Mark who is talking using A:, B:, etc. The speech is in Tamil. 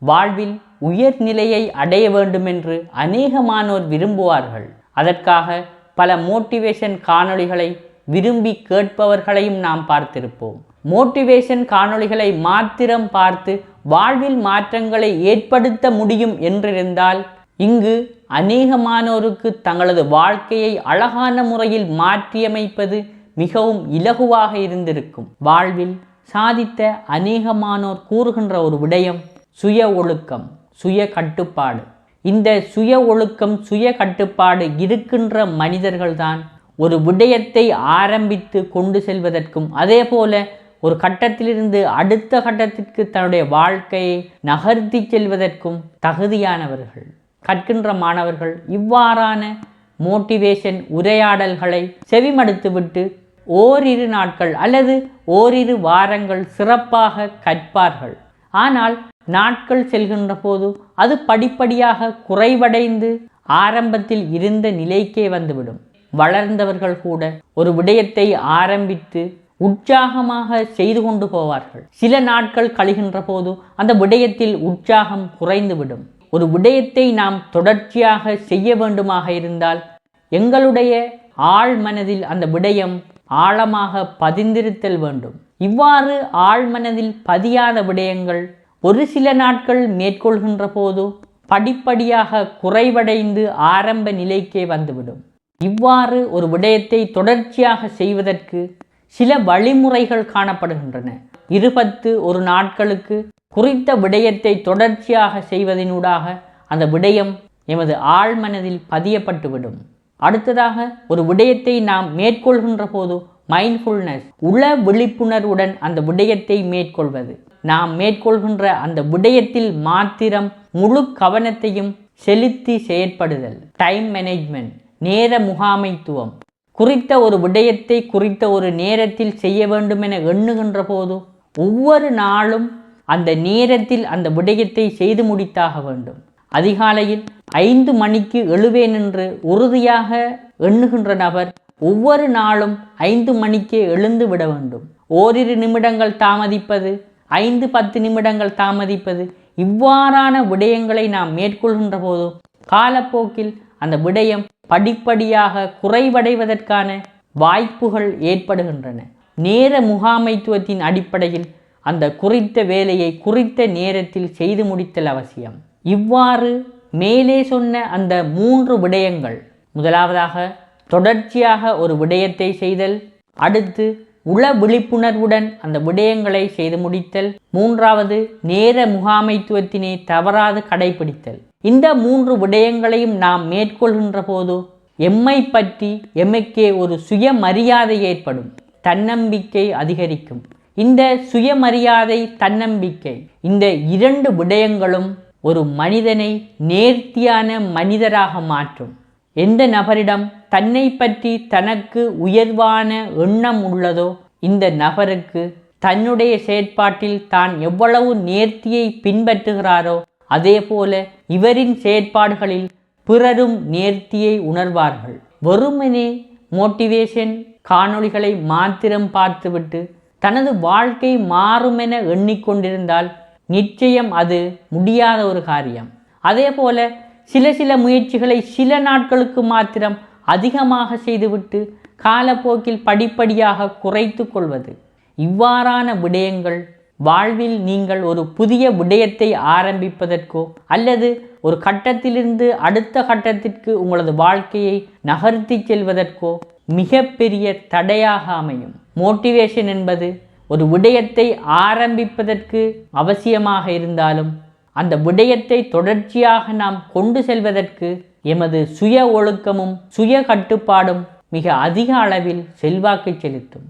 A: வாழ்வில் உயர்நிலையை அடைய வேண்டுமென்று அநேகமானோர் விரும்புவார்கள். அதற்காக பல மோட்டிவேஷன் காணொளிகளை விரும்பி கேட்பவர்களையும் நாம் பார்த்திருப்போம். மோட்டிவேஷன் காணொளிகளை மாத்திரம் பார்த்து வாழ்வில் மாற்றங்களை ஏற்படுத்த முடியும் என்றிருந்தால் இங்கு அநேகமானோருக்கு தங்களது வாழ்க்கையை அழகான முறையில் மாற்றியமைப்பது மிகவும் இலகுவாக இருந்திருக்கும். வாழ்வில் சாதித்த அநேகமானோர் கூறுகின்ற ஒரு விடயம் சுய ஒழுக்கம், சுய கட்டுப்பாடு. இந்த சுய ஒழுக்கம், சுய கட்டுப்பாடு இருக்கின்ற மனிதர்கள்தான் ஒரு விடயத்தை ஆரம்பித்து கொண்டு செல்வதற்கும் அதே போல ஒரு கட்டத்திலிருந்து அடுத்த கட்டத்திற்கு தன்னுடைய வாழ்க்கையை நகர்த்தி செல்வதற்கும் தகுதியானவர்கள். கற்கின்ற மாணவர்கள் இவ்வாறான மோட்டிவேஷன் உரையாடல்களை செவிமடுத்துவிட்டு ஓரிரு நாட்கள் அல்லது ஓரிரு வாரங்கள் சிறப்பாக கற்பார்கள். ஆனால் நாட்கள் செல்கின்ற போது அது படிப்படியாக குறைவடைந்து ஆரம்பத்தில் இருந்த நிலைக்கே வந்துவிடும். வளர்ந்தவர்கள் கூட ஒரு விடயத்தை ஆரம்பித்து உற்சாகமாக செய்து கொண்டு போவார்கள். சில நாட்கள் கழிகின்ற போது அந்த விடயத்தில் உற்சாகம் குறைந்துவிடும். ஒரு விடயத்தை நாம் தொடர்ச்சியாக செய்ய வேண்டுமாக இருந்தால் எங்களுடைய ஆழ் மனதில் அந்த விடயம் ஆழமாக பதிந்திருத்தல் வேண்டும். இவ்வாறு ஆழ்மனதில் பதியாத விடயங்கள் ஒரு சில நாட்கள் மேற்கொள்கின்ற போது படிப்படியாக குறைவடைந்து ஆரம்ப நிலைக்கே வந்துவிடும். இவ்வாறு ஒரு விடயத்தை தொடர்ச்சியாக செய்வதற்கு சில வழிமுறைகள் காணப்படுகின்றன. 21 நாட்களுக்கு குறித்த விடயத்தை தொடர்ச்சியாக செய்வதனூடாக அந்த விடயம் எமது ஆழ்மனதில் பதியப்பட்டுவிடும். அடுத்ததாக ஒரு விடயத்தை நாம் மேற்கொள்கின்ற போது மைண்ட்ஃபுல்னஸ், உள விழிப்புணர்வுடன் அந்த விடயத்தை மேற்கொள்வது. நாம் மேற்கொள்கின்ற அந்த விடயத்தில் மாத்திரம் முழு கவனத்தையும் செலுத்தி செயற்படுதல். டைம் மேனேஜ்மெண்ட், நேர முகாமைத்துவம். குறித்த ஒரு விடயத்தை குறித்த ஒரு நேரத்தில் செய்ய வேண்டும் என எண்ணுகின்ற போது ஒவ்வொரு நாளும் அந்த நேரத்தில் அந்த விடயத்தை செய்து முடித்தாக வேண்டும். அதிகாலையில் 5 மணிக்கு எழுவேன் என்று உறுதியாக எண்ணுகின்ற நபர் ஒவ்வொரு நாளும் 5 மணிக்கே எழுந்து விட வேண்டும். ஓரிரு நிமிடங்கள் தாமதிப்பது, 5-10 நிமிடங்கள் தாமதிப்பது, இவ்வாறான விடயங்களை நாம் மேற்கொள்கின்ற போது காலப்போக்கில் அந்த விடயம் படிப்படியாக குறைவடைவதற்கான வாய்ப்புகள் ஏற்படுகின்றன. நேர முகாமைத்துவத்தின் அடிப்படையில் அந்த குறித்த வேலையை குறித்த நேரத்தில் செய்து முடித்தல் அவசியம். இவ்வாறு மேலே சொன்ன அந்த 3 விடயங்கள், முதலாவதாக தொடர்ச்சியாக ஒரு விடயத்தை செய்தல், அடுத்து உள விழிப்புணர்வுடன் அந்த விடயங்களை செய்து முடித்தல், மூன்றாவது நேர முகாமைத்துவத்தினை தவறாது கடைபிடித்தல். இந்த 3 விடயங்களையும் நாம் மேற்கொள்கின்ற போது எம்மை பற்றி எமக்கே ஒரு சுயமரியாதை ஏற்படும், தன்னம்பிக்கை அதிகரிக்கும். இந்த சுயமரியாதை, தன்னம்பிக்கை, இந்த 2 விடயங்களும் ஒரு மனிதனை நேர்த்தியான மனிதராக மாற்றும். எந்த நபரிடம் தன்னை பற்றி தனக்கு உயர்வான எண்ணம் உள்ளதோ இந்த நபருக்கு தன்னுடைய செயற்பாட்டில் தான் எவ்வளவு நேர்த்தியை பின்பற்றுகிறாரோ அதே போல இவரின் செயற்பாடுகளில் பிறரும் நேர்த்தியை உணர்வார்கள். வெறுமனே மோட்டிவேஷன் காணொளிகளை மாத்திரம் பார்த்துவிட்டு தனது வாழ்க்கை மாறுமென எண்ணிக்கொண்டிருந்தால் நிச்சயம் அது முடியாத ஒரு காரியம். அதே போல சில முயற்சிகளை சில நாட்களுக்கு மாத்திரம் அதிகமாக செய்துவிட்டு காலப்போக்கில் படிப்படியாக குறைத்து கொள்வது, இவ்வாறான விடயங்கள் வாழ்வில் நீங்கள் ஒரு புதிய விடயத்தை ஆரம்பிப்பதற்கோ அல்லது ஒரு கட்டத்திலிருந்து அடுத்த கட்டத்திற்கு உங்களது வாழ்க்கையை நகர்த்தி செல்வதற்கோ மிகப்பெரிய தடையாக அமையும். மோட்டிவேஷன் என்பது ஒரு விடயத்தை ஆரம்பிப்பதற்கு அவசியமாக இருந்தாலும் அந்த விடயத்தை தொடர்ச்சியாக நாம் கொண்டு செல்வதற்கு எமது சுய ஒழுக்கமும் சுய கட்டுப்பாடும் மிக அதிக அளவில் செல்வாக்கு செலுத்தும்.